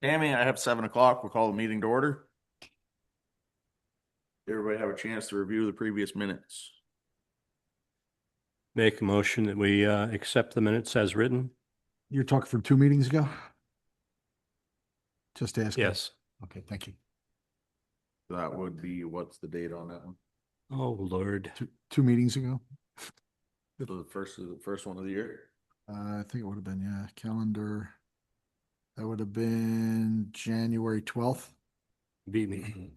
Tammy, I have 7 o'clock. We'll call the meeting to order. Everybody have a chance to review the previous minutes. Make a motion that we accept the minutes as written. You're talking from 2 meetings ago? Just asking. Yes. Okay, thank you. That would be, what's the date on that one? Oh, Lord. Two meetings ago? So the first one of the year. I think it would have been, yeah, calendar. That would have been January 12th, Beat me.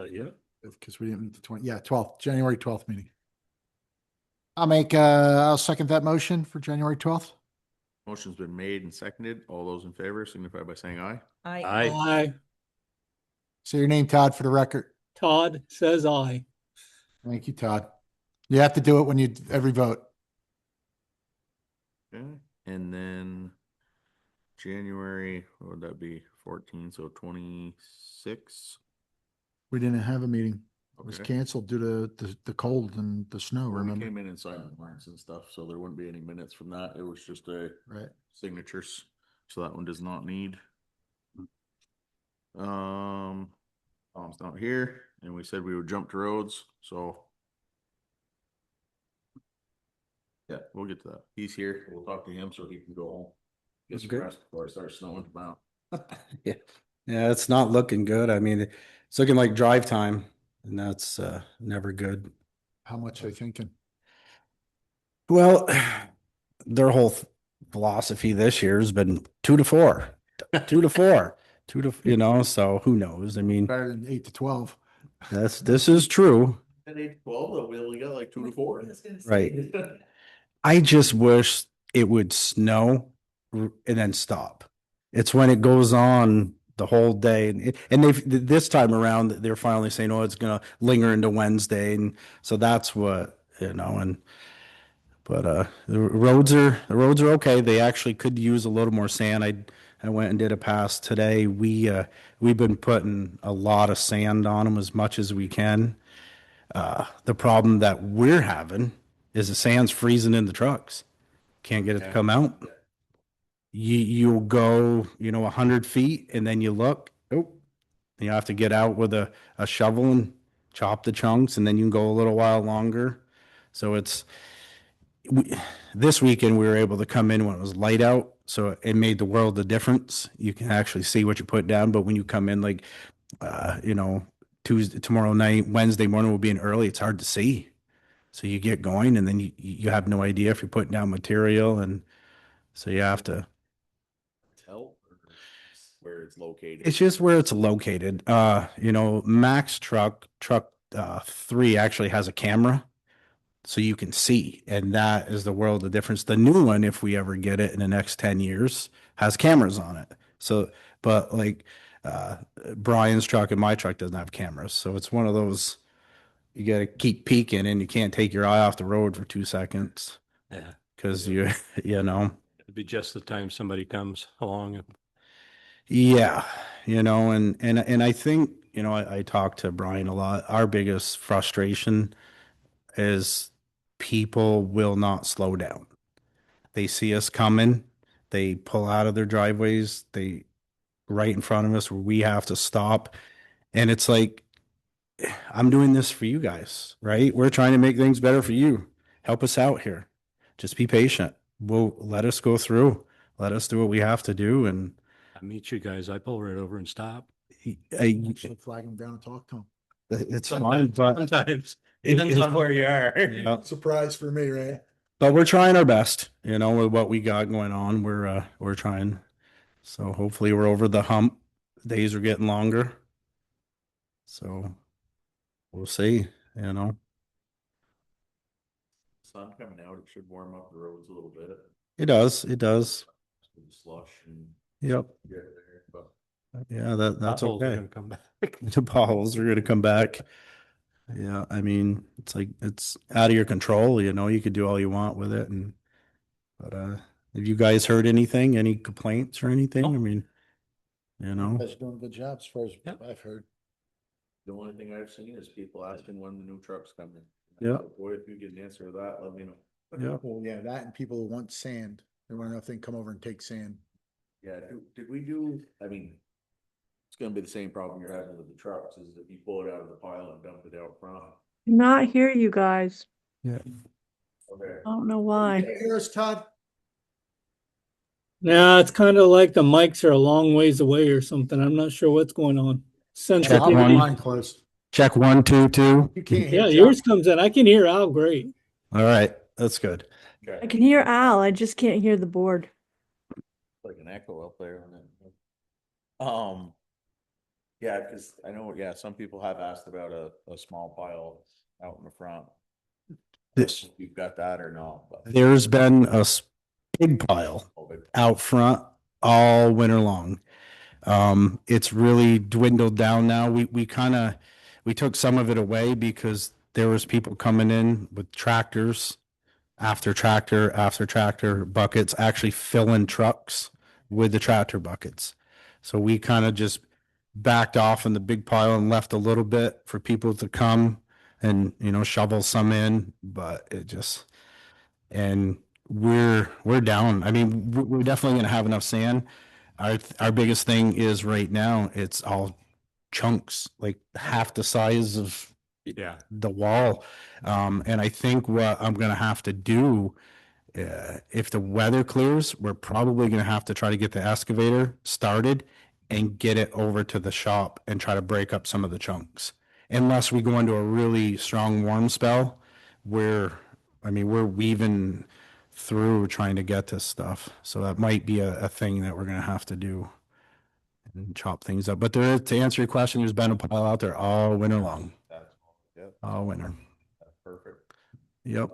Yeah. because we didn't meet the 20, yeah, 12th, January 12th meeting. I'll second that motion for January 12th. Motion's been made and seconded. All those in favor signify by saying aye. Aye. Say your name, Todd, for the record. Todd says aye. Thank you, Todd. You have to do it when you, every vote. Okay, and then January, what would that be? 14, so 26. We didn't have a meeting. It was Okay. canceled due to the cold and the snow, We remember? came in and signed the warrants and stuff, so there wouldn't be any minutes from that. It was just a Right. signatures. So that one does not need. Tom's not here, and we said we would jump to roads, so. Yeah, we'll get to that. He's here. We'll talk to him so he can go home. Get some Good. rest before it starts snowing tomorrow. Yeah, yeah, it's not looking good. I mean, it's looking like drive time, and that's never good. How much are you thinking? Well, their whole philosophy this year has been 2 to 4, 2 to 4, so who knows? I mean, Better than 8 to 12. this is true. At 8 to 12, we only got like 2 to 4. Right. I just wish it would snow and then stop. It's when it goes on the whole day, and they've this time around they're finally saying, "Oh, it's gonna linger into Wednesday," and so that's what and but the roads are okay. They actually could use a little more sand. I went and did a pass today. We've been putting a lot of sand on them as much as we can. The problem that we're having is the sand's freezing in the trucks. Can't get it to come out. You'll go 100 feet and then you look, oh, you have to get out with a shovel and chop the chunks, and then you can go a little while longer. So this weekend we were able to come in when it was light out, so it made the world of difference. You can actually see what you put down, but when you come in like Tuesday, tomorrow night, Wednesday morning will be in early, it's hard to see. So you get going and then you have no idea if you're putting down material, and so you have to. Tell where it's located. It's just where it's located. Max truck 3 actually has a camera, so you can see, and that is the world of difference. The new one, if we ever get it in the next 10 years, has cameras on it. So, but like Brian's truck and my truck doesn't have cameras, so it's one of those you got to keep peeking, and you can't take your eye off the road for 2 seconds Yeah. because It'd be just the time somebody comes along. Yeah, and I think, I talk to Brian a lot. Our biggest frustration is people will not slow down. They see us coming, they pull out of their driveways, they right in front of us where we have to stop. And it's like, I'm doing this for you guys, right? We're trying to make things better for you. Help us out here. Just be patient. We'll let us go through. Let us do what we have to do. And I meet you guys. I pull right over and stop. Actually flag him down and talk to him. It's fine, but Sometimes depends on where you are. yeah. Surprise for me, right? But we're trying our best, with what we got going on. We're trying. So hopefully we're over the hump. Days are getting longer. So we'll see, Sun coming out, it should warm up the roads a little bit. It does. It does. With the slush and Yep. get there, but Yeah, that's Potholes are okay. gonna come back. The potholes are gonna come back. Yeah, I mean, it's like it's out of your control, you could do all you want with it, but have you guys heard anything, any complaints or anything? I mean, You guys are doing a good job as far as Yep. I've heard. the only thing I've seen is people asking when the new truck's coming. Yeah. Boy, if you get an answer to that, let me know. Yeah. Well, yeah, that and people who want sand. They want to know if they can come over and take sand. Yeah, did we do, I mean, it's gonna be the same problem you're having with the trucks, is if you pull it out of the pile and dump it out front. Not hear you guys. Yeah. Okay. I don't know why. Hear us, Todd? Yeah, it's kind of like the mics are a long ways away or something. I'm not sure what's going on. I'll Sensitivity. have mine closed. Check 1, 2, 2. You can't hear Yeah, Chuck. yours comes in. I can hear Al great. All right, that's good. I Okay, can hear Al, I just can't hear the board. like an echo up there on that. Yeah, cause I know, yeah, some people have asked about a small pile out in the front. This- If you've got that or not, but. There's been a big pile Oh, but- out front all winter long. It's really dwindled down now. We took some of it away because there was people coming in with tractors after tractor buckets, actually filling trucks with the tractor buckets. So we kind of just backed off in the big pile and left a little bit for people to come and, shovel some in, but it just, and we're down. I mean, we're definitely gonna have enough sand. Our biggest thing is right now, it's all chunks, like half the size of Yeah. the wall. And I think what I'm gonna have to do, if the weather clears, we're probably gonna have to try to get the excavator started and get it over to the shop and try to break up some of the chunks. Unless we go into a really strong warm spell, where, I mean, we're weaving through trying to get this stuff. So that might be a thing that we're gonna have to do and chop things up. But there, to answer your question, there's been a pile out there all winter long, That's, yep, all winter. that's perfect. Yep.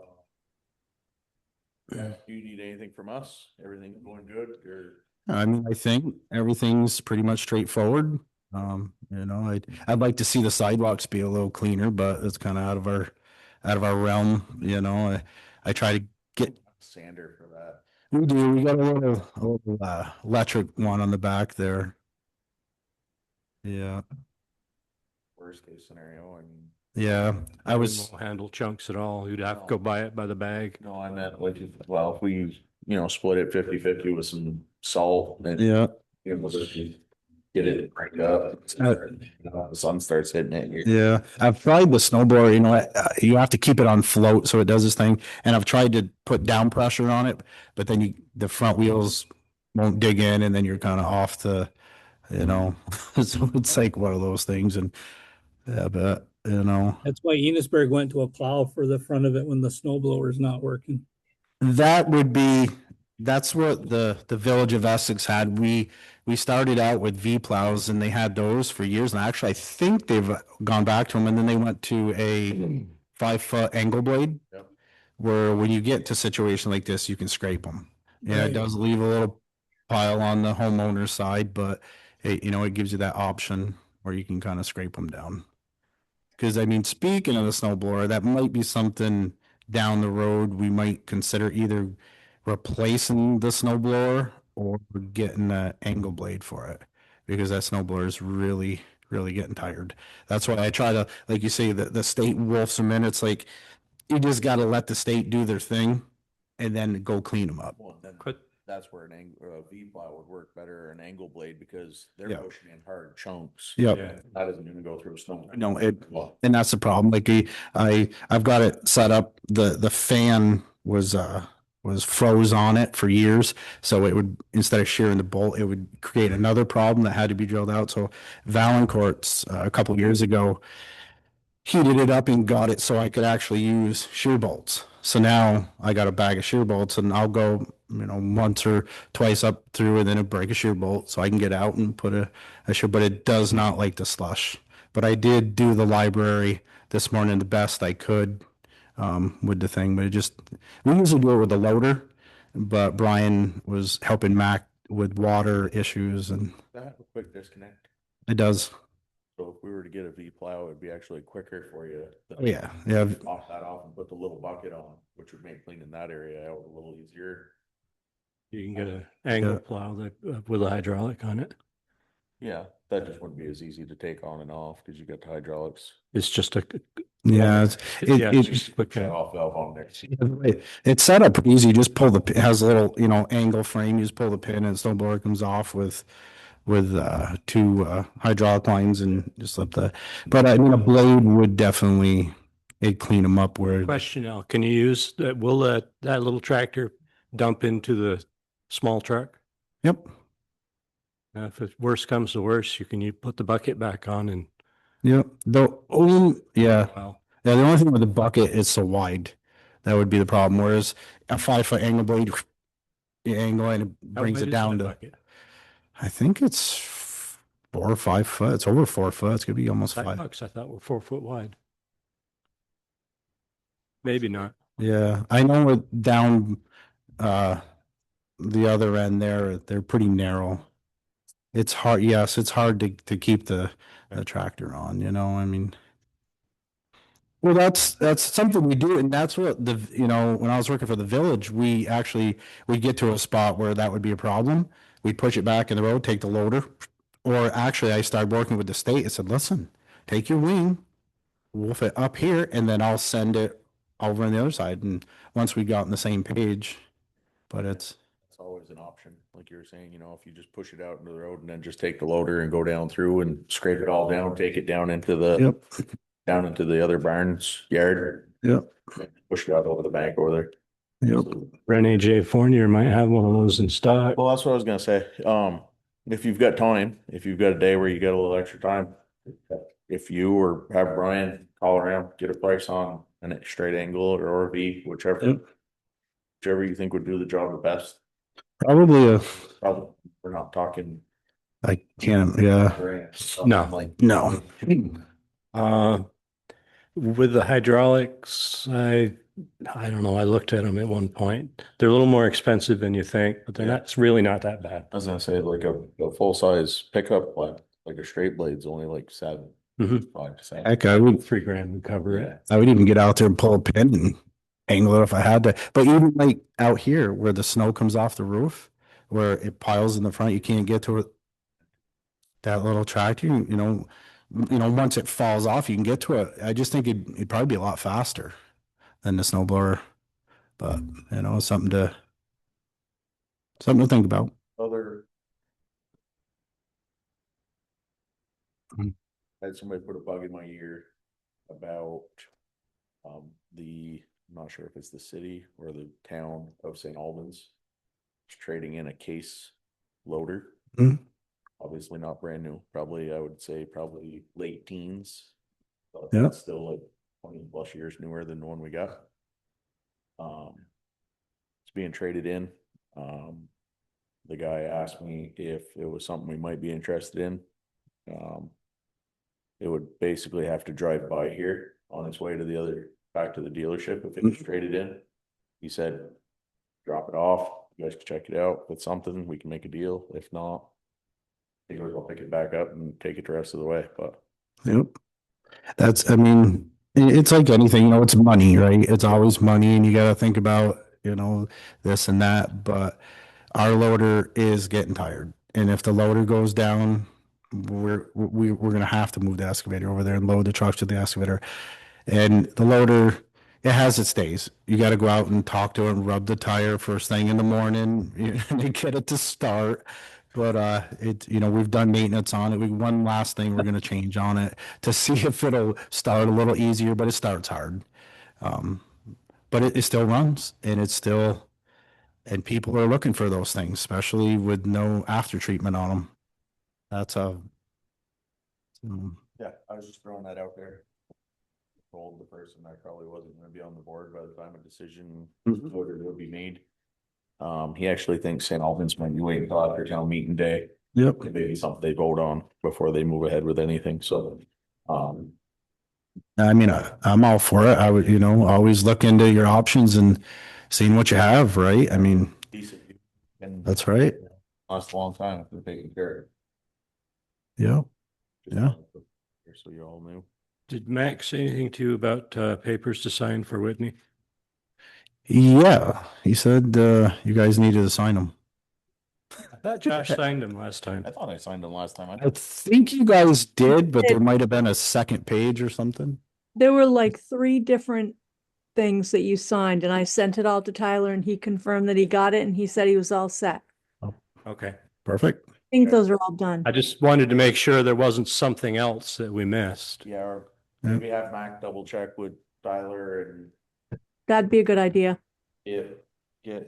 Yeah, do you need anything from us? Everything's going good or? I mean, I think everything's pretty much straightforward. I'd like to see the sidewalks be a little cleaner, but it's kind of out of our realm, I try to get, Sander for that. we do, we got a little electric one on the back there. Yeah, Worst case scenario, and yeah, I was, Won't handle chunks at all. You'd have to go buy it by the bag. no, I meant like, well, if we, split it 50-50 with some salt and. yeah, We'll just get it cranked up. The sun starts hitting it. yeah. I've tried the snowblower, you have to keep it on float so it does this thing. And I've tried to put down pressure on it, but then the front wheels won't dig in and then you're kind of off the, so it's like one of those things and, yeah, but, That's why Enosburg went to a plow for the front of it when the snow blower is not working. that would be, that's what the Village of Essex had. We started out with V plows and they had those for years. And actually, I think they've gone back to them and then they went to a 5-foot angle blade. Yep. Where when you get to a situation like this, you can scrape them. Yeah, Right. it does leave a little pile on the homeowner's side, but it gives you that option where you can kind of scrape them down. Because I mean, speaking of the snow blower, that might be something down the road we might consider either replacing the snow blower or getting an angle blade for it. Because that snow blower is really, really getting tired. That's why I try to, like you say, the state wolfs them in. It's like, you just gotta let the state do their thing and then go clean them up. Well, then Could- that's where a V plow would work better, an angle blade, because they're Yeah. pushing in hard chunks. Yep. Yeah. That isn't gonna go through snow. No, Well, and that's the problem. Like I've got it set up. The fan was froze on it for years. So it would, instead of shearing the bolt, it would create another problem that had to be drilled out. So Valancourt's a couple of years ago heated it up and got it so I could actually use shear bolts. So now I got a bag of shear bolts and I'll go, once or twice up through and then break a shear bolt so I can get out and put a shear, but it does not like the slush. But I did do the library this morning the best I could with the thing, but we usually do it with a loader, but Brian was helping Mac with water issues and that have a quick disconnect. it does. So if we were to get a V plow, it'd be actually quicker for you. Oh, yeah, yeah. Pop that off and put the little bucket on, which would make cleaning that area out a little easier. You can get an angle Yeah. plow that with a hydraulic on it. Yeah, that just wouldn't be as easy to take on and off because you got the hydraulics. It's just Yeah, Yeah, it's just a quick, Shut off valve on there. it's set up pretty easy. You just pull it has a little, angle frame. You just pull the pin and the snowblower comes off with two hydraulic lines and just let the, but I mean, a blade would definitely, it'd clean them up where, question now. Can you use that? Will that little tractor dump into the small truck? yep, If it worse comes to worse, you put the bucket back on and, yep. Yeah. well, Yeah, the only thing with the bucket is so wide. That would be the problem. Whereas a 5 foot angle blade, you angle and it how brings wide it is down that to, bucket? I think it's 4 or 5 foot. It's over 4 foot. It's gonna be almost 5. Sidewalks, I thought were 4 foot wide. Maybe not. Yeah, I know with down uh the other end there, they're pretty narrow. It's hard, yes, it's hard to keep the tractor on, I mean. Well, that's something we do, and that's what when I was working for the village, we'd get to a spot where that would be a problem. We'd push it back in the road, take the loader, or actually I started working with the state and said, listen, take your wing, wolf it up here, and then I'll send it over on the other side. And once we got on the same page, but It's always an option, like you were saying, if you just push it out into the road and then just take the loader and go down through and scrape it all down, take it down into the other barn's yard. Yep. Push it out over the bank over there. Yep. Rene J. Fournier might have one of those in stock. Well, that's what I was gonna say. If you've got time, if you've got a day where you got a little extra time, if you or have Brian call around, get a price on an straight angle or RV, whichever you think would do the job the best. Probably Probably, we're not talking. I can't, yeah, No. no. With the hydraulics, I don't know. I looked at them at one point. They're a little more expensive than you think, but they're not, it's really not that bad. I was gonna say like a full size pickup, like a straight blade's only like 5 to 7. Heck, I would $3,000 would cover it. I would even get out there and pull a pin and angle it if I had to. But even like out here where the snow comes off the roof, where it piles in the front, you can't get to it. That little tractor, once it falls off, you can get to it. I just think it'd probably be a lot faster than the snowblower. But it's something to think about. Other. Mm. I had somebody put a bug in my ear about I'm not sure if it's the city or the town of St. Albans trading in a case loader. Mm. Obviously not brand new, I would say probably late teens. But Yeah. it's still like 20+ years newer than the one we got. It's being traded in. The guy asked me if it was something we might be interested in. It would basically have to drive by here on its way to back to the dealership if it was traded in. He said, drop it off, you guys can check it out. If it's something, we can make a deal. If not, dealers will pick it back up and take it the rest of the way, but. Yep. I mean, it's like anything, it's money, right? It's always money and you got to think about, this and that, but our loader is getting tired. And if the loader goes down, we're going to have to move the excavator over there and load the trucks to the excavator. And the loader, it has its days. You got to go out and talk to it and rub the tire first thing in the morning and get it to start. But we've done maintenance on it. One last thing we're going to change on it to see if it'll start a little easier, but it starts hard. But it still runs and people are looking for those things, especially with no after treatment on them. That's Yeah, I was just throwing that out there. Told the person I probably wasn't gonna be on the board by the time a decision would be made. He actually thinks St. Albans might be waiting until after town meeting day. Yep. Maybe something they vote on before they move ahead with anything, so. I mean, I'm all for it. I would, always look into your options and seeing what you have, right? I mean, Decent. And that's right. last a long time if they're taking care of it. Yeah. Just Yeah. So you all knew. Did Max say anything to you about papers to sign for Whitney? Yeah. He said, you guys needed to sign them. I thought Josh signed them last time. I thought I signed them last time. I think you guys did, but there might have been a second page or something. There were like 3 different things that you signed and I sent it all to Tyler and he confirmed that he got it and he said he was all set. Okay. Perfect. I think those are all done. I just wanted to make sure there wasn't something else that we missed. Yeah, or Yeah. maybe have Mac double check with Tyler and That'd be a good idea. get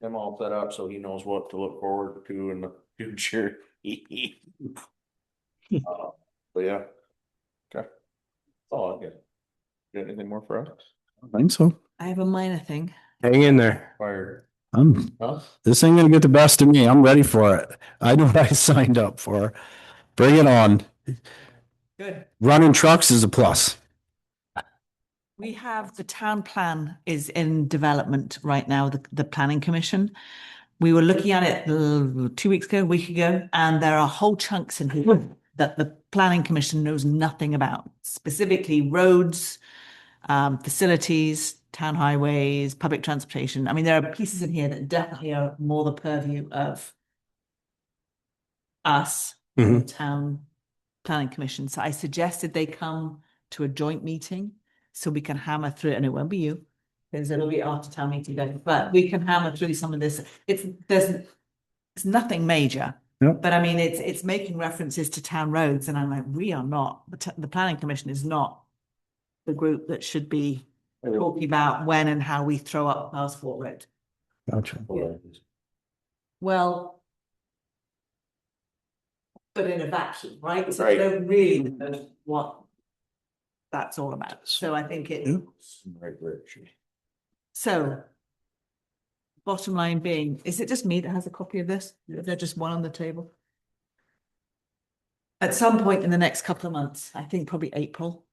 him all set up so he knows what to look forward to in the future. But yeah. Okay. That's all I get. Got anything more for us? I think so. I have a minor thing. Hang in there. Fire. Huh? This ain't gonna get the best of me. I'm ready for it. I know what I signed up for. Bring it on. Good. Running trucks is a plus. We have the town plan is in development right now, the planning commission. We were looking at it 2 weeks ago, a week ago, and there are whole chunks in here that the planning commission knows nothing about, specifically roads, facilities, town highways, public transportation. I mean, there are pieces in here that definitely are more the purview of us, the town planning commission. So I suggested they come to a joint meeting so we can hammer through it, and it won't be you, because it'll be after town meeting day, but we can hammer through some of this. It's nothing major. Yep. But I mean, it's making references to town roads, and I'm like, we are not, the planning commission is not the group that should be talking about when and how we throw up Passport Road. Gotcha. Well, but in a vacuum, right? So Right. they don't really know what that's all about. So I think it, Right direction. so bottom line being, is it just me that has a copy of this? Is there just one on the table? At some point in the next couple of months, I think probably April,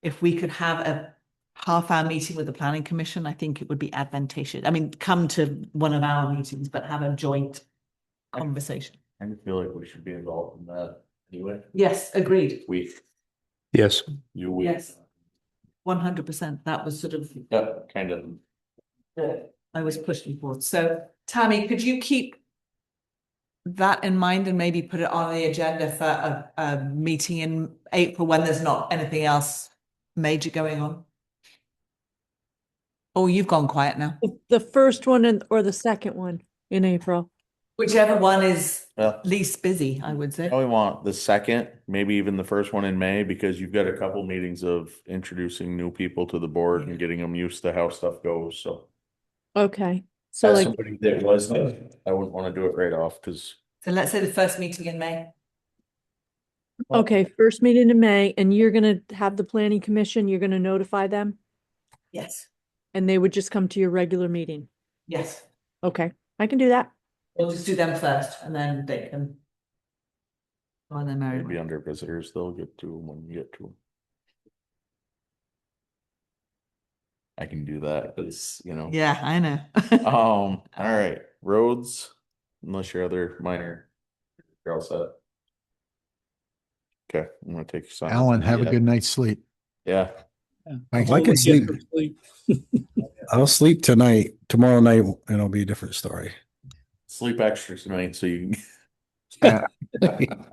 if we could have a half-hour meeting with the planning commission, I think it would be advantageous. I mean, come to one of our meetings, but have a joint conversation. I feel like we should be involved in that anyway. Yes, agreed. Yes. We. Yes. 100%. That was sort of Yeah, kind of. I was pushing for. So Tammy, could you keep that in mind and maybe put it on the agenda for a meeting in April when there's not anything else major going on? Oh, you've gone quiet now. The first one or the second one in April. Whichever one is Well, least busy, I would say. we want the second, maybe even the first one in May, because you've got a couple meetings of introducing new people to the board and getting them used to how stuff goes, so. Okay. So As like, somebody that was, I wouldn't want to do it right off, because So let's say the first meeting in May. okay, first meeting in May and you're gonna have the planning commission, you're gonna notify them Yes. and they would just come to your regular meeting. Yes. Okay, I can do that. We'll just do them first and then they can go on their merry they'd be way. under visitors, they'll get to them when you get to them. I can do that, it's, Yeah, I know. all right, roads, unless your other minor. You're all set. Okay, I'm gonna take your son. Alan, have a Yeah. good night's sleep. Yeah, Thanks. I'm I can always getting sleep. some sleep. I'll sleep tonight. Tomorrow night, and it'll be a different story. sleep extra tonight, so you Yeah. can.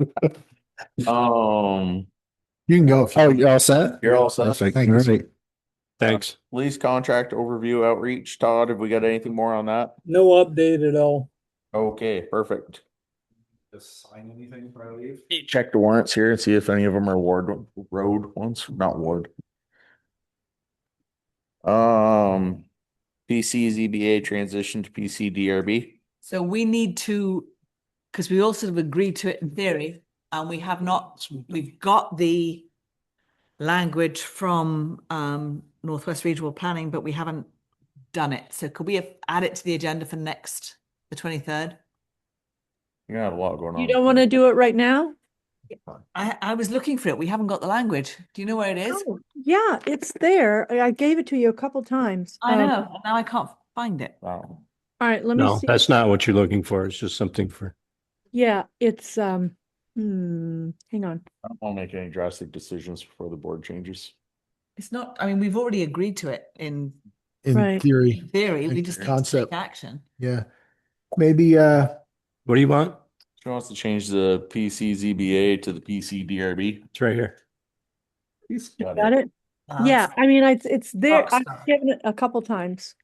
You can go. Oh, you all set? You're all set. Perfect. Thank you. All right. Thanks. Police contract overview outreach, Todd, have we got anything more on that? No update at all. Okay, perfect. Just sign anything before I leave? Check the warrants here and see if any of them are road ones, not ward. PC ZBA transition to PC DRB. So we need to, because we all sort of agreed to it in theory, and we have not, we've got the language from Northwest Regional Planning, but we haven't done it. So could we add it to the agenda for the 23rd? You got a lot going on. You don't want to do it right now? I was looking for it. We haven't got the language. Do you know where it is? Oh, yeah, it's there. I gave it to you a couple times. I know. and Now I can't find it. Wow. All right, let me No, see. that's not what you're looking for. It's just something for, Yeah, it's, hang on. I don't want to make any drastic decisions before the board changes. It's not, I mean, we've already agreed to it in In Right. theory, theory. We Like just need to concept. take action. yeah. Maybe, what do you want? She wants to change the PC ZBA to the PC DRB. It's right here. He's Got it? Yeah, I mean, it's there. I've Rockstar. given it a couple times.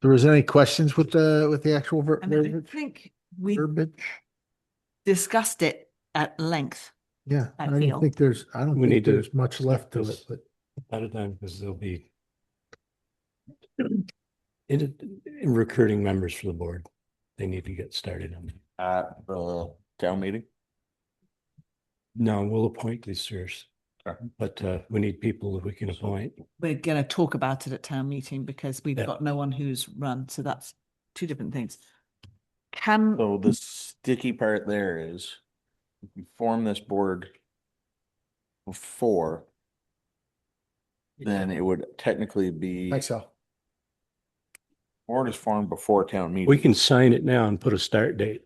There was any questions with the actual I mean, I think we verbiage? discussed it at length. Yeah, I I don't feel. think there's, I don't We think need to there's much left to it, this but At a time, because there'll be in recruiting members for the board. They need to get started on it. At the town meeting. No, we'll appoint these first, Sure. but we need people that we can appoint. We're going to talk about it at town meeting because we've Yeah. got no one who's run. So that's two different things. Can, So the sticky part there is, if you form this board before, then it would technically be, think so. board is formed before town meeting. We can sign it now and put a start date.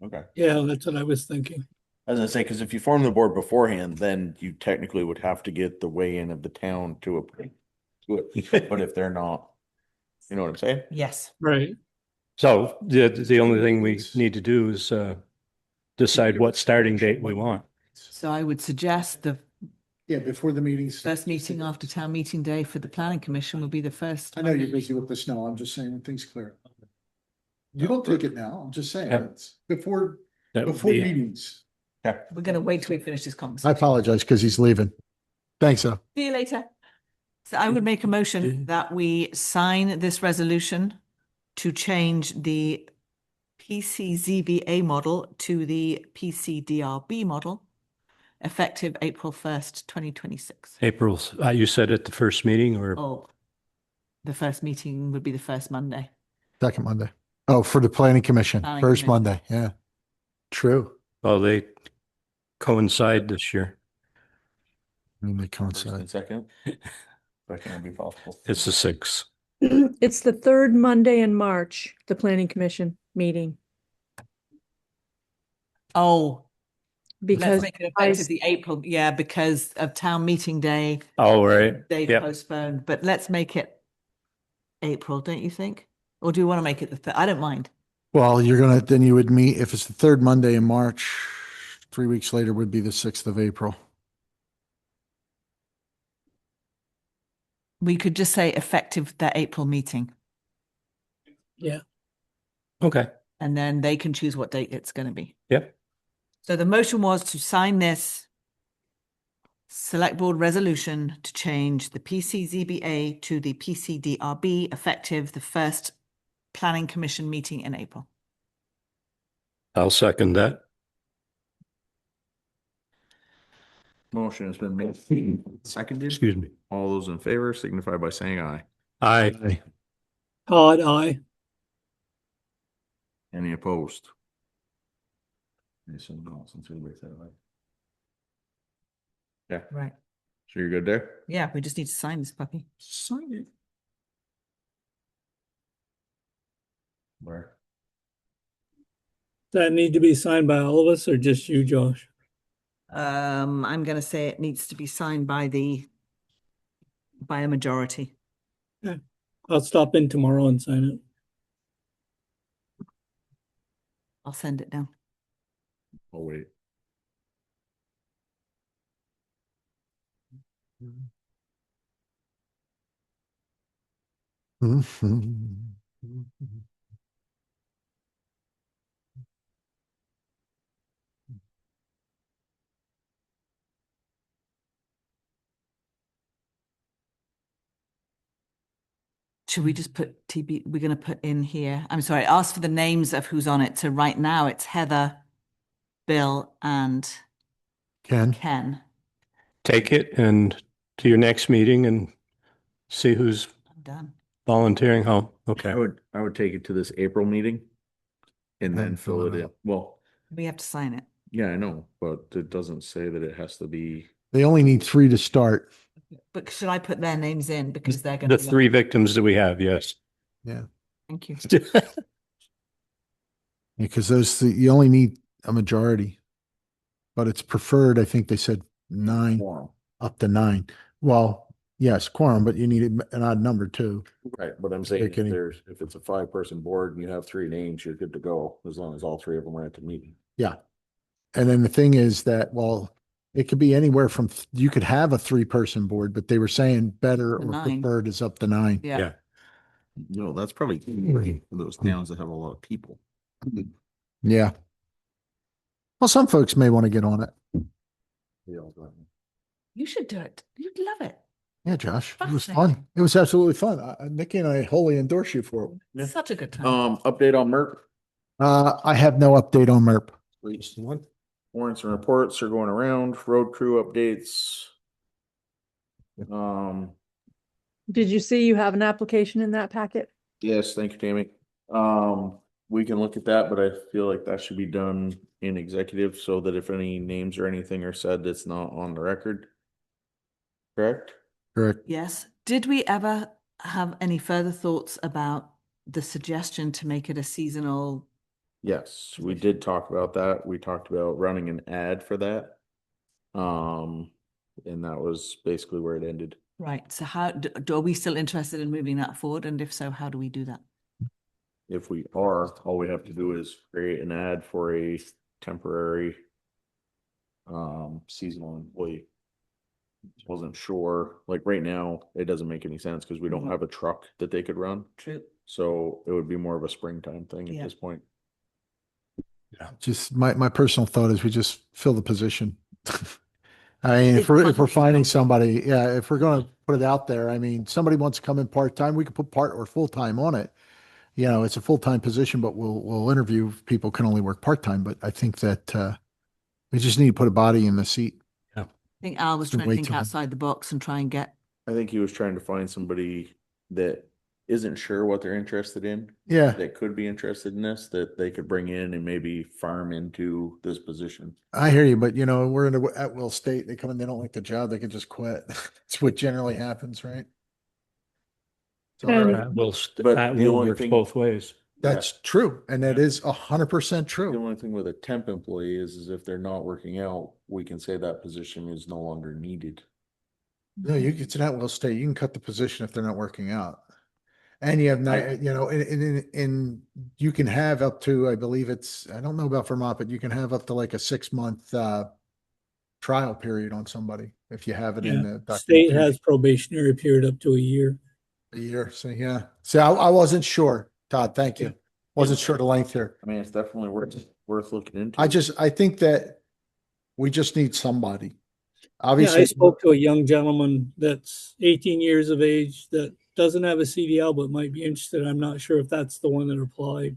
Okay. Yeah, that's what I was thinking. As I say, because if you form the board beforehand, then you technically would have to get the weigh-in of the town to approve it. But if they're not, you know what I'm saying? yes, Right. So the only thing we need to do is decide what starting date we want. so I would suggest the Yeah, before the meetings. first meeting after town meeting day for the planning commission will be the first. I know you're busy with the snow. I'm just saying when things clear. You don't take it now. I'm just saying, Yeah. it's before That would before be- meetings. Yeah. We're going to wait till we finish this I conversation. apologize because he's leaving. Thanks, though. See you later. So I would make a motion that we sign this resolution to change the PCZBA model to the PCDRB model effective April 1st, 2026. April's, you said at the first meeting or Oh, the first meeting would be the first Monday. Second Monday. Oh, for the planning commission, Planning first commission. Monday. Yeah. True. well, they coincide this year. And they First and coincide. second. Second would be possible. It's the 6th. It's the third Monday in March, the planning commission meeting, Oh, let's because make it I effective the April, yeah, because of town meeting day. Oh, right. They've Yep. postponed, but let's make it April, don't you think? Or do you want to make it the third? I don't mind. Well, then you would meet, if it's the third Monday in March, 3 weeks later would be the 6th of April. We could just say effective that April meeting, Yeah. Okay. and then they can choose what date it's going to be. Yep. So the motion was to sign this select board resolution to change the PCZBA to the PCDRB effective the first planning commission meeting in April. I'll second that. Motion has been made. Seconded. Excuse me. All those in favor signify by saying aye. Aye. Todd, I. Any opposed? Yes, and no, since everybody said aye. Yeah, Right. so you're good there? Yeah, we just need to sign this puppy. Sign it. Where? Does that need to be signed by all of us or just you, Josh? I'm going to say it needs to be signed by a majority. I'll stop in tomorrow and sign it. I'll send it down. Oh, wait. Should we just put TB? We're going to put in here. I'm sorry, ask for the names of who's on it. So right now it's Heather, Bill, and Ken? Ken. Take it and to your next meeting and see who's I'm done. volunteering home. Okay. I would take it to this April meeting. And then And fill it in. out. Well, We have to sign it. yeah, I know, but it doesn't say that it has to be. They only need 3 to start. But should I put their names in because they're going The to 3 victims that we have, yes. Yeah. Thank you. Because you only need a majority. But it's preferred, I think they said 9, Quorum. up to 9. Well, yes, quorum, but you need an odd number too. Right, but I'm saying Take any- if it's a 5-person board and you have 3 names, you're good to go, as long as all 3 of them are at the meeting. Yeah. And then the thing is that, well, it could be anywhere from, you could have a 3-person board, but they were saying better To or 9. preferred is up to 9. Yeah. Yeah. No, that's probably for those towns that have a lot of people. Yeah. Well, some folks may want to get on it. You should do it. You'd love it. Yeah, Josh, it was fun. Fascinating. It was absolutely fun. Nikki and I wholly endorse you for it. Yeah. Such a good time. Update on MERP. I have no update on MERP. Warrants and reports are going around, road crew updates. Did you see you have an application in that packet? Yes, thank you, Tammy. We can look at that, but I feel like that should be done in executive so that if any names or anything are said, that's not on the record. Correct? Correct. Yes. Did we ever have any further thoughts about the suggestion to make it a seasonal? Yes, we did talk about that. We talked about running an ad for that. And that was basically where it ended. Right. So how are we still interested in moving that forward? And if so, how do we do that? If we are, all we have to do is create an ad for a temporary seasonal employee. Wasn't sure, like right now, it doesn't make any sense because we don't have a truck that they could run. True. So it would be more of a springtime thing Yeah. at this point. Just my personal thought is we just fill the position. I mean, It's if we're fun. finding somebody, yeah, if we're going to put it out there, I mean, somebody wants to come in part-time, we could put part or full-time on it. You know, it's a full-time position, but we'll interview people can only work part-time. But I think that we just need to put a body in the seat. I think Al was To trying to wait think till- outside the box and try and get. I think he was trying to find somebody that isn't sure what they're interested in, Yeah, that could be interested in this, that they could bring in and maybe farm into this position. I hear you, but you know, we're in a at-will state. They come in, they don't like the job, they can just quit. It's what generally happens, right? So, all And- right. But That the will only works thing- both ways. That's true, and that is 100% The true. only thing with a temp employee is if they're not working out, we can say that position is no longer needed. No, it's an at-will state. You can cut the position if they're not working out. And you have, you know, and you can have up to, I believe it's, I don't know about Vermont, but you can have up to like a 6-month trial period on somebody if you have it in Yeah, the state documentation. has probationary period up to a year. A year. So, yeah. So I wasn't sure, Todd. Thank you. Wasn't sure the length here. I mean, it's definitely worth looking into. I think that we just need somebody. Yeah, I Obviously, spoke to a young gentleman that's 18 years of age that doesn't have a CDL but might be interested. I'm not sure if that's the one that applied.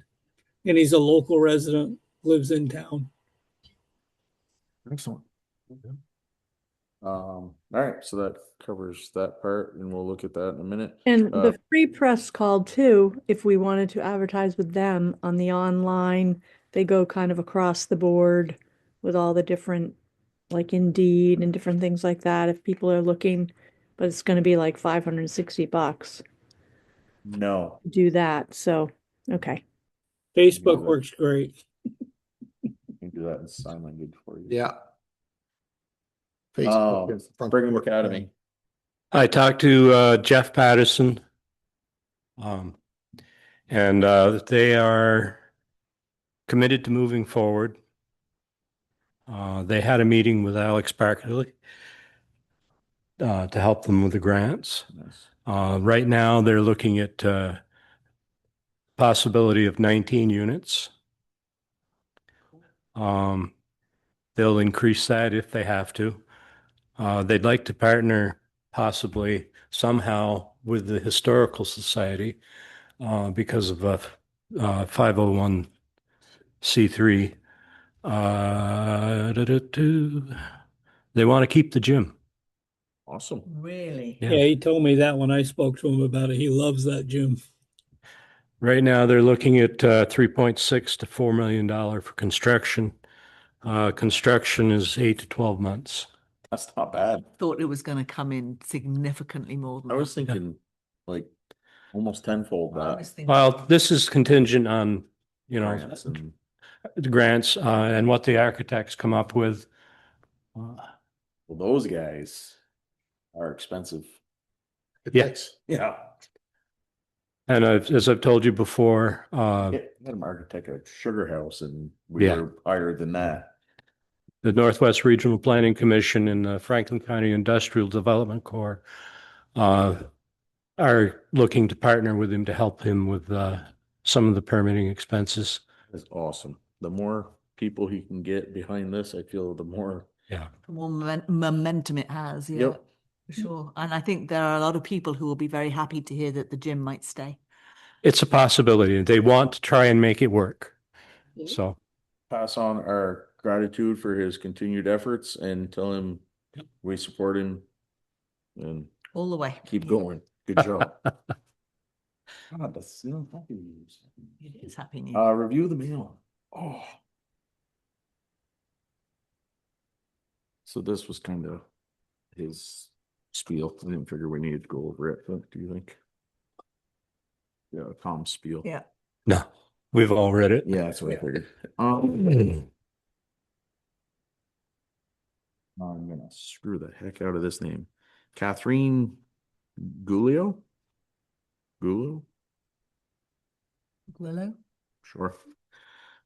And he's a local resident, lives in town. excellent. All right, so that covers that part and we'll look at that in a minute. And Uh, the free press called too, if we wanted to advertise with them on the online, they go kind of across the board with all the different, like Indeed and different things like that, if people are looking, but it's gonna be like $560 No, to do that, so, okay. Facebook works great. I can do that in sign language for you. Yeah. Facebook is the front Brigham door. Academy. I talked to Jeff Patterson. And they are committed to moving forward. They had a meeting with Alex Barkley to help them with the grants. Nice. Right now, they're looking at possibility of 19 units. They'll increase that if they have to. They'd like to partner possibly somehow with the Historical Society because of a 501c3. They want to keep the gym. Awesome. Really? Yeah. Yeah, he told me that when I spoke to him about it. He loves that gym. Right now, they're looking at $3.6 to $4 million for construction. Construction is 8 to 12 months. That's not bad. Thought it was going to come in significantly more than I was that. thinking like almost tenfold I that. was thinking- Well, this is contingent on, you know, Grants and- the grants and what the architects come up with. Well, those guys are expensive. Yeah. Thanks. Yeah. And as I've told you before, Had an architect at Sugar House and we Yeah. were higher than that. the Northwest Regional Planning Commission and the Franklin County Industrial Development Corps are looking to partner with him to help him with some of the permitting expenses. That's awesome. The more people he can get behind this, I feel the more. Yeah. The more momentum it has, yeah, Yep. for sure. And I think there are a lot of people who will be very happy to hear that the gym might stay. It's a possibility. They want to try and make it work. So Pass on our gratitude for his continued efforts and tell him we support him and All the way. keep going. Good job. God, that's, happy news. It is happy news. Review the mail. Oh. So this was kind of his spiel. I didn't figure we needed to go over it, but do you think? Yeah, Tom's spiel. Yeah. no, we've all read it. Yeah, that's what I figured. I'm gonna screw the heck out of this name. Catherine Gulio? Gulio? Willow? Sure.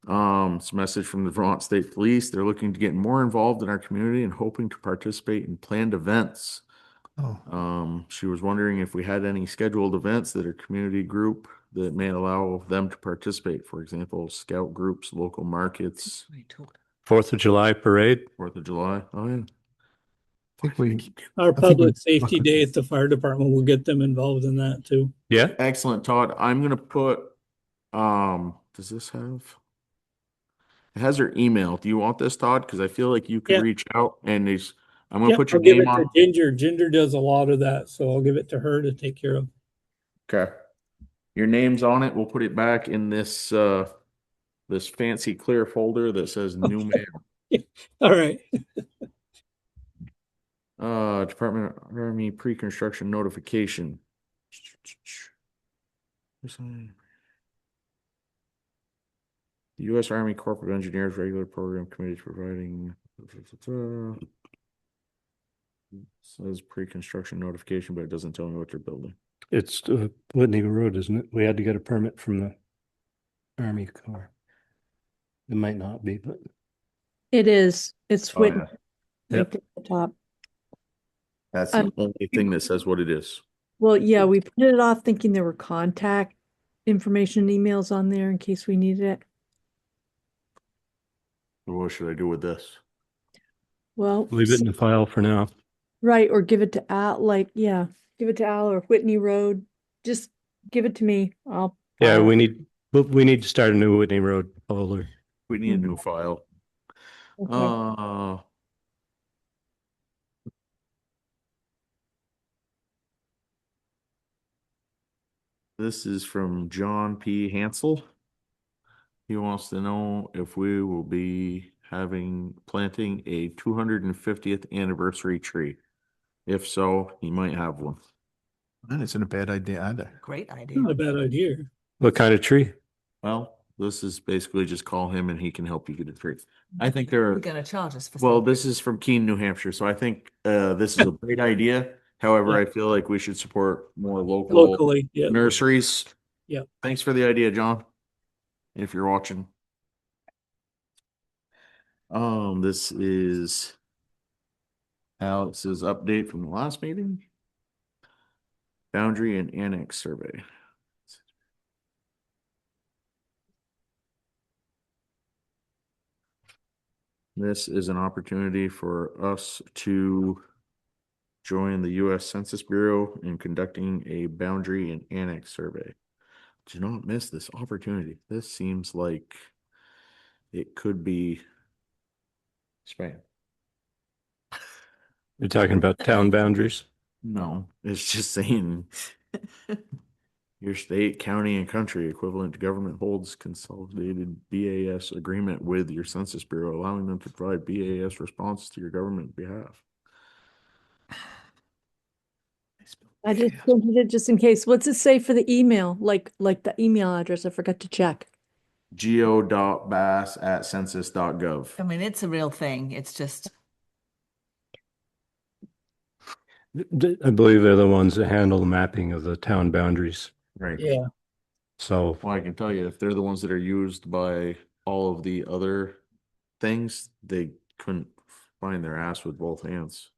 It's a message from the Vermont State Police. They're looking to get more involved in our community and hoping to participate in planned events. Oh, She was wondering if we had any scheduled events that are community group that may allow them to participate. For example, scout groups, local markets, 4th of July parade. 4th of July. Oh, yeah. I think we, Our think public we- safety day at the fire department will get them involved in that too. Yeah. Excellent, Todd. I'm gonna put, does this have? It has her email. Do you want this, Todd? Because I feel like you could Yeah. reach out and I'm gonna Yeah, put your I'll give name it to on. Ginger. Ginger does a lot of that, so I'll give it to her to take care of. Okay. Your name's on it. We'll put it back in this, this fancy clear folder that says new mail. All right. Department of Army pre-construction notification. The U.S. Army Corps of Engineers regular program committee is providing says pre-construction notification, but it doesn't tell me what they're building. It's Whitney Road, isn't it? We had to get a permit from the Army Corps. It might not be, but It is. It's Oh, Whitney, yeah. right at the top. That's the only thing that says what it is. Well, yeah, we put it off thinking there were contact information emails on there in case we needed it. What should I do with this? Well, leave it in the file for now. right, or give it to Al, like, yeah, give it to Al or Whitney Road. Just give it to me. I'll. Yeah, file we it. need to start a new Whitney Road folder. We need a new file. Okay. This is from John P. Hansel. He wants to know if we will be planting a 250th anniversary tree. If so, he might have one. that isn't a bad idea either. Great idea. Not a bad idea. What kind of tree? Well, this is basically just call him and he can help you get a tree. I think there We're are, going to charge us for well, something. this is from Keene, New Hampshire, so I think this is a great idea. However, Yeah. I feel like we should support more local Locally, yeah. nurseries. Yeah. Thanks for the idea, John. If you're watching. This is Alex's update from the last meeting. Boundary and annex survey. This is an opportunity for us to join the U.S. Census Bureau in conducting a boundary and annex survey. Do not miss this opportunity. This seems like it could be spam. You're talking about town boundaries? No, it's just saying your state, county, and country equivalent to government holds consolidated BAS agreement with your Census Bureau, allowing them to provide BAS response to your government behalf. I just printed it just in case. What's it say for the email? Like the email address, I forgot to check. geo.bass@census.gov. I mean, it's a real thing. It's just, I believe they're the ones that handle the mapping of the town boundaries. Right. Yeah. So Well, I can tell you, if they're the ones that are used by all of the other things, they couldn't find their ass with both hands.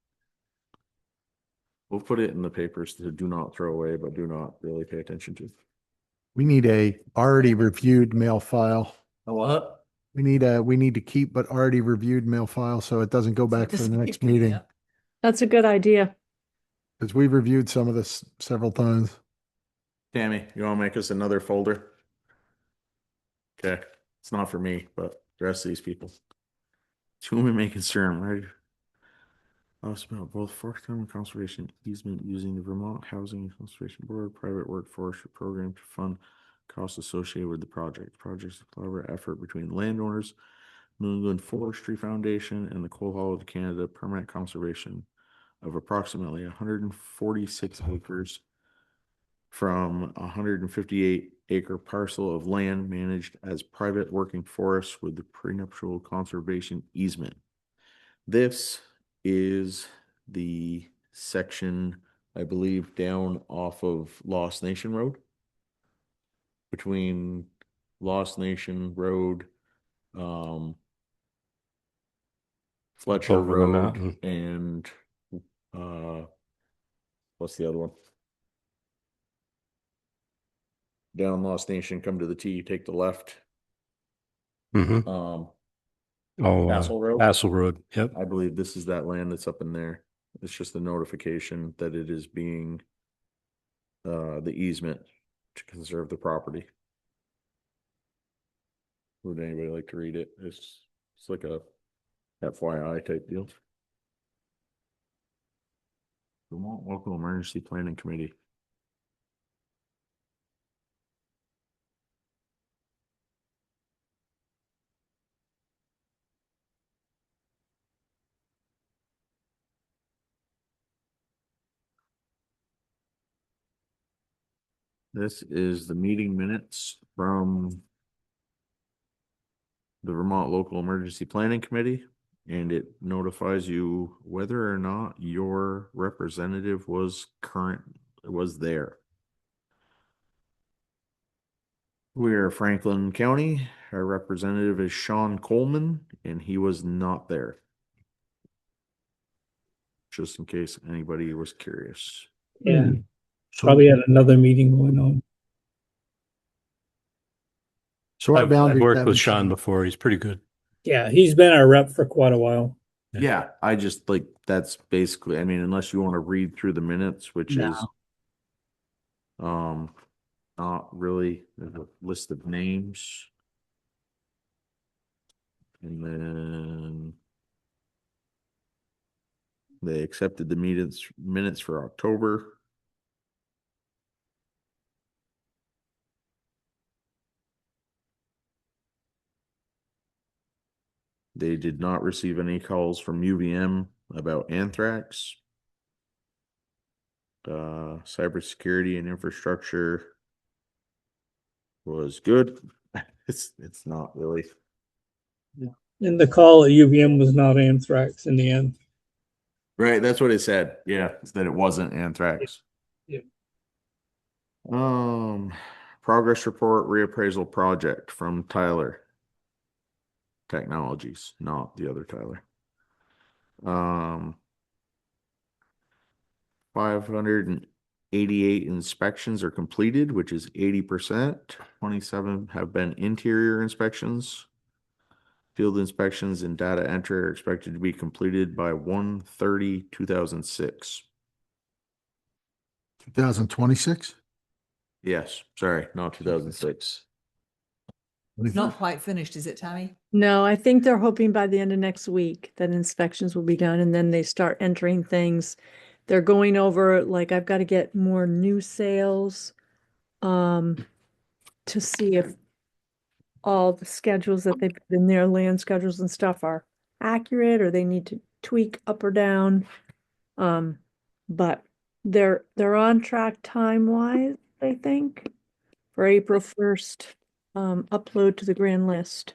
We'll put it in the papers to do not throw away, but do not really pay attention to. We need a already reviewed mail file. A what? We need to keep but already reviewed mail file so it doesn't go back for the next meeting. That's a good idea. Because we've reviewed some of this several times. Tammy, you want to make us another folder? Okay, it's not for me, but the rest of these people. To whom it may concern, right? Us about both forthcoming conservation easement using the Vermont Housing and Conservation Board private workforce program to fund costs associated with the project. Project's a collaborative effort between landowners, New England Forestry Foundation, and the Coal Hall of Canada Permanent Conservation of approximately 146 acres from a 158-acre parcel of land managed as private working forest with the prenuptial conservation easement. This is the section, I believe, down off of Lost Nation Road. Between Lost Nation Road, Fletcher Over the Road, mountain. and what's the other one? Down Lost Nation, come to the T, take the left. Mhm. Castle Road? Castle Road, yep. I believe this is that land that's up in there. It's just a notification that it is being the easement to conserve the property. Would anybody like to read it? It's like a FYI type deal. Vermont Local Emergency Planning Committee. This is the meeting minutes from the Vermont Local Emergency Planning Committee, and it notifies you whether or not your representative was there. We're Franklin County. Our representative is Sean Coleman, and he was not there. Just in case anybody was curious. Yeah, probably had another meeting going on. So our I've boundaries worked haven't with Sean changed. before. He's pretty good. Yeah, he's been our rep for quite a while. Yeah, I just like, that's basically, I mean, unless you want to read through the minutes, which No. is not really a list of names. And then they accepted the minutes for October. They did not receive any calls from UVM about anthrax. Cybersecurity and infrastructure was good. It's not really. And the call at UVM was not anthrax in the end. Right, that's what it said. Yeah, that it wasn't anthrax. Yeah. Progress report reappraisal project from Tyler Technologies, not the other Tyler. 588 inspections are completed, which is 80%. 27 have been interior inspections. Field inspections and data entry are expected to be completed by 1/30/2006. 2026? Yes, sorry, not 2006. Not quite finished, is it, Tammy? No, I think they're hoping by the end of next week that inspections will be done and then they start entering things. They're going over, like, I've got to get more new sales to see if all the schedules that they put in their land schedules and stuff are accurate or they need to tweak up or down. But they're on track time-wise, I think, for April 1st upload to the grand list.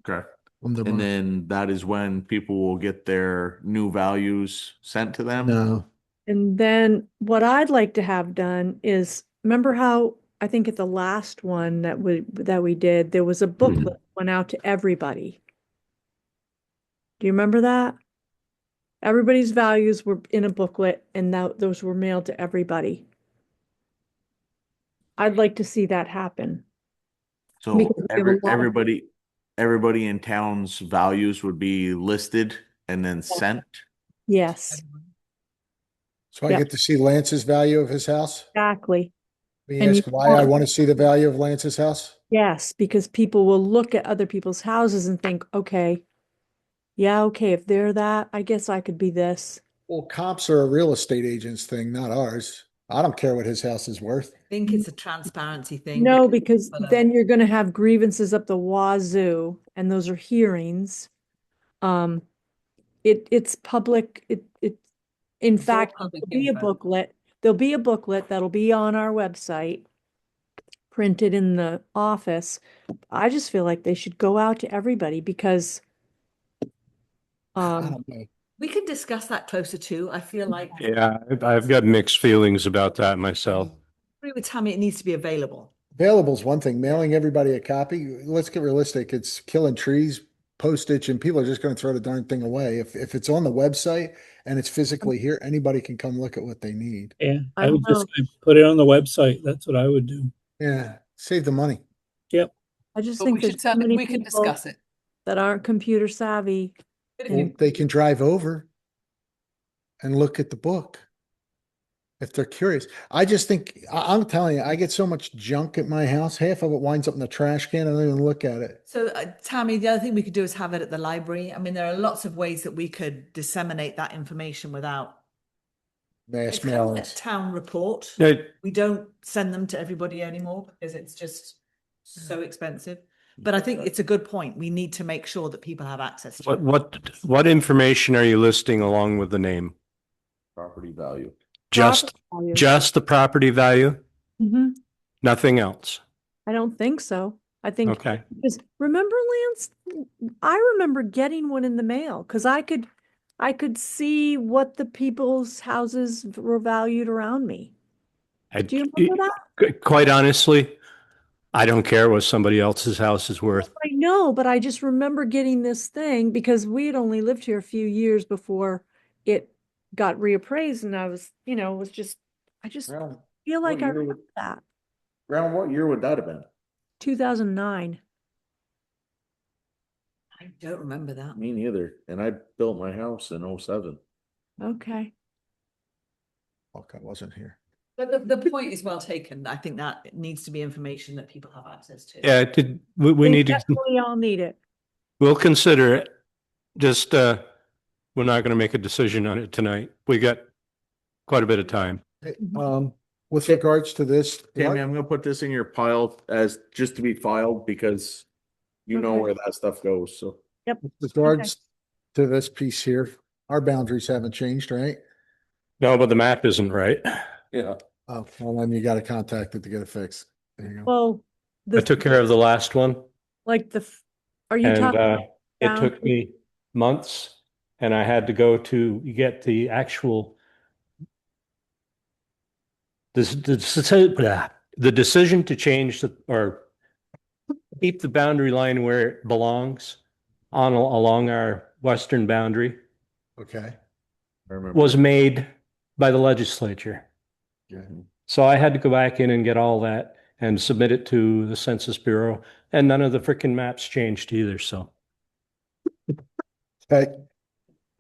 Okay. From the And then that is when people will get their new values sent to them. No. And then what I'd like to have done is, remember how I think at the last one that we did, there was a booklet that went out to everybody. Do you remember that? Everybody's values were in a booklet and those were mailed to everybody. I'd like to see that happen. So Because we have a lot of- everybody in town's values would be listed and then sent. Yes, So I Yeah. get to see Lance's value of his house? exactly. Let me And ask you why I want- want to see the value of Lance's house? Yes, because people will look at other people's houses and think, okay, yeah, okay, if they're that, I guess I could be this. Well, comps are a real estate agent's thing, not ours. I don't care what his house is worth. I think it's a transparency thing. No, because people are- then you're gonna have grievances up the wazoo, and those are hearings. It's public, in It's all fact, public there'll be a info. booklet, that'll be on our website, printed in the office. I just feel like they should go out to everybody because I don't know. We can discuss that closer too. I feel like I Yeah, I've got mixed feelings about that myself. agree with Tammy, it needs to be available. Available is one thing, mailing everybody a copy, let's get realistic, it's killing trees, postage, and people are just gonna throw the darn thing away. If it's on the website and it's physically here, anybody can come look at what they need. Yeah, I I would don't just put it on the website. That's what I would do. Yeah, save the money. Yep. I just But think we there's should, too many we can people discuss it. that aren't computer savvy. But if Well, you- they can drive over and look at the book if they're curious. I just think, I'm telling you, I get so much junk at my house. Half of it winds up in the trash can. I don't even look at it. So, Tammy, the other thing we could do is have it at the library. I mean, there are lots of ways that we could disseminate that information without. Mass It's kind of a mailings. town report. Yeah, We don't send them to everybody anymore because it's just so expensive. But I think it's a good point. We need to make sure that people have access to it. what information are you listing along with the name? Property value. Just, Property value. just the property value? Mhm. Nothing else? I don't think so. I think, Okay. because remember, Lance, I remember getting one in the mail because I could see what the people's houses were valued around me. Do you remember that? Quite honestly, I don't care what somebody else's house is worth. I know, but I just remember getting this thing because we had only lived here a few years before it got reappraised, and I was, I just Around feel like what I year remember that. around what year would that have been? 2009. I don't remember that. Me neither. And I built my house in 07. Okay. Fuck, I wasn't here. But the point is well taken. I think that it needs to be information that people have access to. Yeah, we They need to, definitely all need it. we'll consider it. Just, we're not going to make a decision on it tonight. We got quite a bit of time. Hey, with regards to this, Tammy, I'm gonna put this in your pile as just to be filed because you know Okay. where that stuff goes, so. with regards to this piece here, our boundaries haven't changed, right? No, but the map isn't right. Yeah. Oh, well, then you gotta contact it to get it fixed. There you go. Well, I took care of the last one like are you and, talking? it down took to- me months and I had to go to get the actual the decision to change or keep the boundary line where it belongs along our western boundary Okay. I remember. was made by the legislature. So I had to go back in and get all that and submit it to the Census Bureau, and none of the frickin' maps changed either, so. Okay,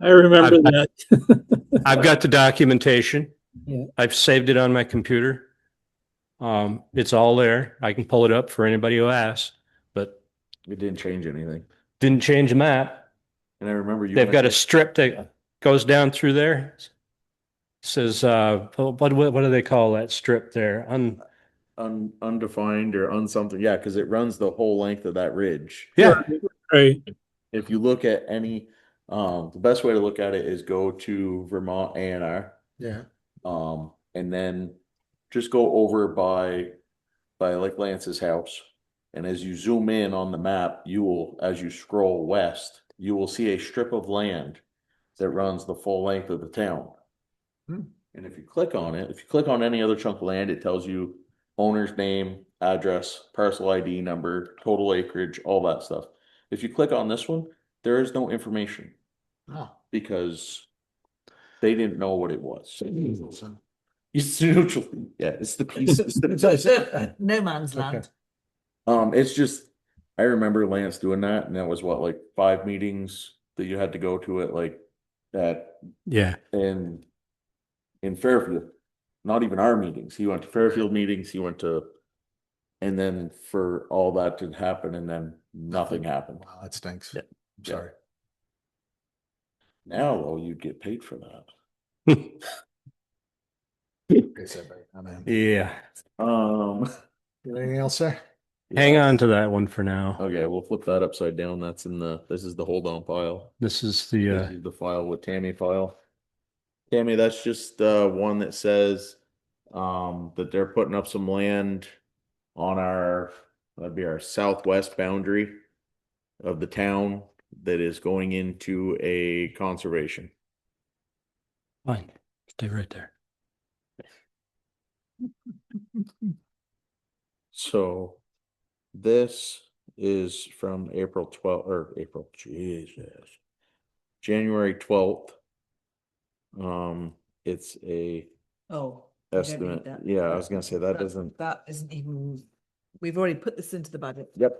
I remember I've- that. I've got the documentation. Yeah. I've saved it on my computer. It's all there. I can pull it up for anybody who asks, but It didn't change anything. didn't change the map. And I remember you. They've went got a there- strip that goes down through there. Says, what do they call that strip there? Undefined or unsomething, yeah, because it runs the whole length of that ridge. Yeah, Right. If you look at any, the best way to look at it is go to Vermont A&R. yeah. And then just go over by like Lance's house. And as you zoom in on the map, you will, as you scroll west, you will see a strip of land that runs the full length of the town. And if you click on it, if you click on any other chunk of land, it tells you owner's name, address, parcel ID number, total acreage, all that stuff. If you click on this one, there is no information. Oh. because they didn't know what it was. It's neutral. Yeah, it's the piece. It's the, No man's land. it's just, I remember Lance doing that, and that was what, like 5 meetings that you had to go to it, like that, Yeah. and in Fairfield. Not even our meetings. He went to Fairfield meetings. He went to, and then for all that to happen, and then nothing happened. Wow, that stinks. Yeah. I'm sorry. Now, though, you'd get paid for that. Okay, so, man. Yeah. Anything else, sir? Hang on to that one for now. Okay, we'll flip that upside down. That's in the, this is the hold on file. This is This the, is the file with Tammy file. Tammy, that's just one that says that they're putting up some land on our, that'd be our southwest boundary of the town that is going into a conservation. fine, stay right there. So this is from April 12th, or April, Jesus, January 12th. It's a Oh. you don't need estimate. that. Yeah, I was gonna say that doesn't. That isn't even, we've already put this into the budget. Yep.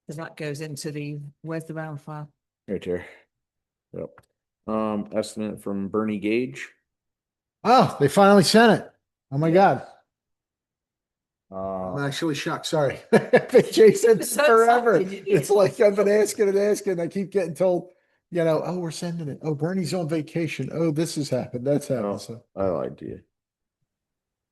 So that goes into the, where's the round file? Right there. Yep. Estimate from Bernie Gage. Oh, they finally sent it. Oh my God. I'm Uh, actually shocked. Sorry. Jason, So forever. excited. It's like I've been asking and asking. I keep getting told, oh, we're sending it. Oh, Bernie's on vacation. Oh, this has happened. That's happened. well, So I lied to you.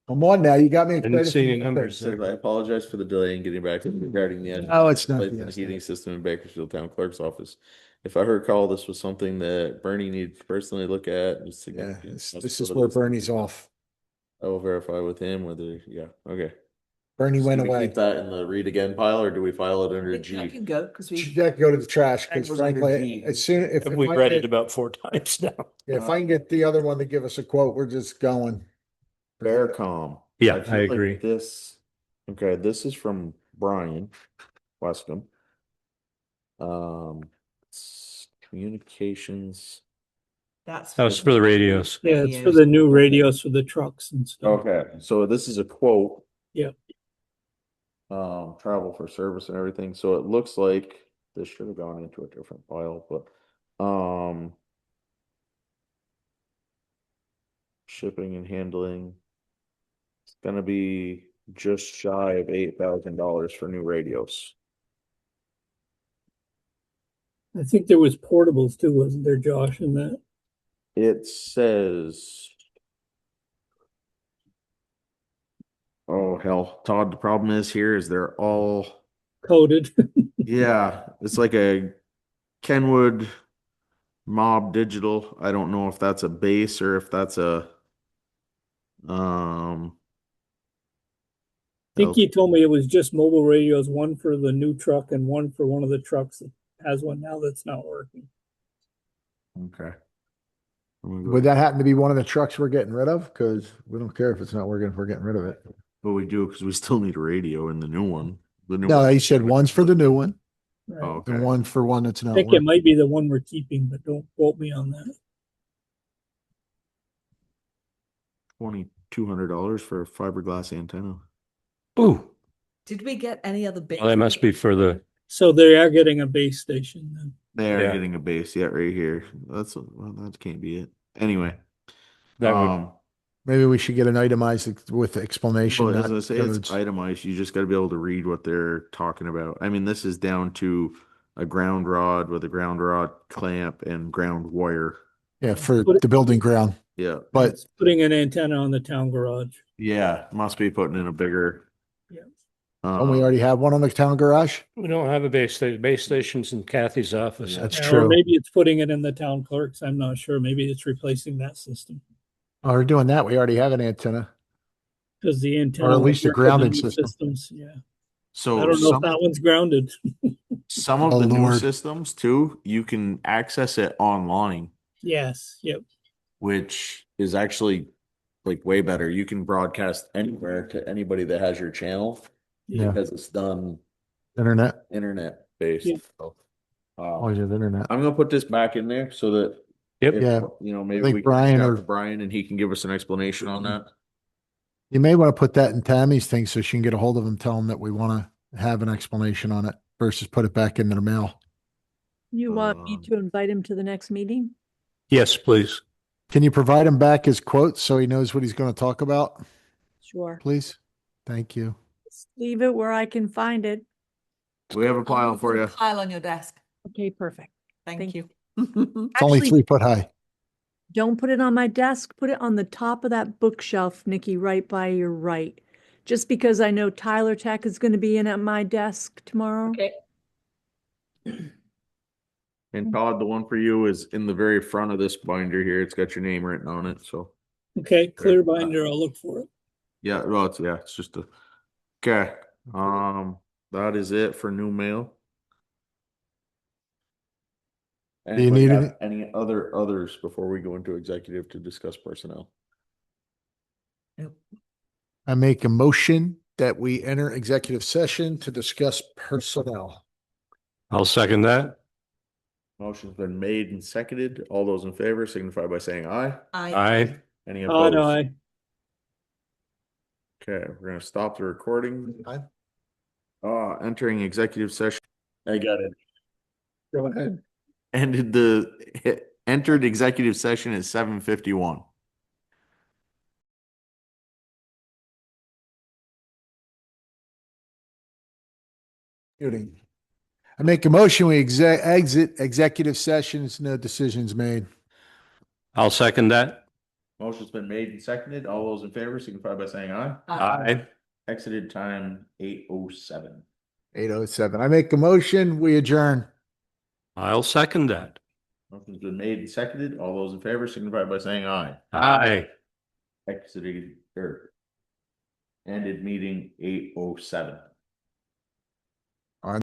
come on now. You got me excited. Didn't see for any the numbers thing. Said I apologize for the delay in getting back to you regarding the. Oh, it's not. Place in the yes, heating system in Bakersfield Town Clerk's office. If I recall, this was something that Bernie needed to personally look at. And Yeah, this is where Bernie's off. I will verify with him whether, okay. Bernie So went do we away. keep that in the read again pile, or do we file it under That G? can go, because we, That can go to the trash That because goes under frankly, G. as soon if We've I read get- it about 4 times now. if I can get the other one to give us a quote, we're just going. Bearcom. Yeah, feel I like agree. This, okay, this is from Brian Wescombe. Communications. that's. That was for the radios. Yeah, it's for the new radios for the trucks and stuff. Okay, so this is a quote. Yep. Travel for service and everything, so it looks like this should have gone into a different file, but, shipping and handling. It's gonna be just shy of $8,000 for new radios. I think there was portables too, wasn't there, Josh, in that? It says. Oh, hell, Todd, the problem is here is they're all, Coded. yeah, it's like a Kenwood Mob Digital. I don't know if that's a base or if that's a, I think he told me it was just mobile radios, one for the new truck and one for one of the trucks that has one now that's not working. okay. I'm gonna go- Would that happen to be one of the trucks we're getting rid of? Because we don't care if it's not working, if we're getting rid of it. But we do, because we still need a radio in the new one. The new No, one. he said one's for the new one Right. Oh, okay. and one for one that's I not think it working. might be the one we're keeping, but don't quote me on that. $2,200 for a fiberglass antenna. Ooh, Did we get any other bits? well, that must be for the, So they are getting a base station then. They are Yeah. getting a base yet right here. Well, that can't be it. Anyway, that would, Maybe we should get an itemized with explanation. well, not as I say, it's codes. itemized. You just got to be able to read what they're talking about. I mean, this is down to a ground rod with a ground rod clamp and ground wire. Yeah, for the building ground. Yeah, But It's putting an antenna on the town garage. yeah, must be putting in a bigger. Yeah. don't we already have one on the town garage? we don't have a base station. Base station's in Kathy's office. Yeah. That's Or true. maybe it's putting it in the town clerks. I'm not sure. Maybe it's replacing that system. Oh, we're doing that. We already have an antenna. Because the antenna. at least a will work with grounding the new system. Systems, yeah. So I don't know if some, that one's grounded. some of Oh, the new Lord. systems too, you can access it online, Yes, yep. which is actually like way better. You can broadcast anywhere to anybody that has your channel Yeah. because it's done Internet. internet based. Yeah. So, Oh, yeah, the internet. I'm gonna put this back in there so that. Yep. if, Yeah. You know, I maybe think we can reach Brian out or- to Brian and he can give us an explanation on that. You may want to put that in Tammy's thing so she can get a hold of him, tell him that we want to have an explanation on it versus put it back into the mail. You want me to invite him to the next meeting? Yes, please. Can you provide him back his quotes so he knows what he's going to talk about, Sure. please? Thank you. Just leave it where I can find it. We have a pile for you. Pile on your desk. Okay, perfect. Thank Thank you. It's only Actually, 3 foot high. don't put it on my desk, put it on the top of that bookshelf, Nikki, right by your right. Just because I know Tyler Tech is going to be in at my desk tomorrow. Okay. And Todd, the one for you is in the very front of this binder here. It's got your name written on it, so. Okay, clear binder, I'll look for it. Yeah, well, it's just a, okay, that is it for new mail. you Anybody need have any others before we go into executive to discuss personnel? I make a motion that we enter executive session to discuss personnel. I'll second that. Motion's been made and seconded. All those in favor signify by saying aye. Aye. Any Aye, opposed? aye. Okay, we're gonna stop the recording. Aye. Entering executive session. I got it. Go ahead. Entered executive session at 7:51. I make a motion, we exit executive sessions, no decisions made. I'll second that. Motion's been made and seconded. All those in favor signify by saying aye. Aye. Exited time 8:07. 8:07. I make a motion, we adjourn. I'll second that. Motion's been made and seconded. All those in favor signify by saying aye. Aye. Exited or ended meeting 8:07.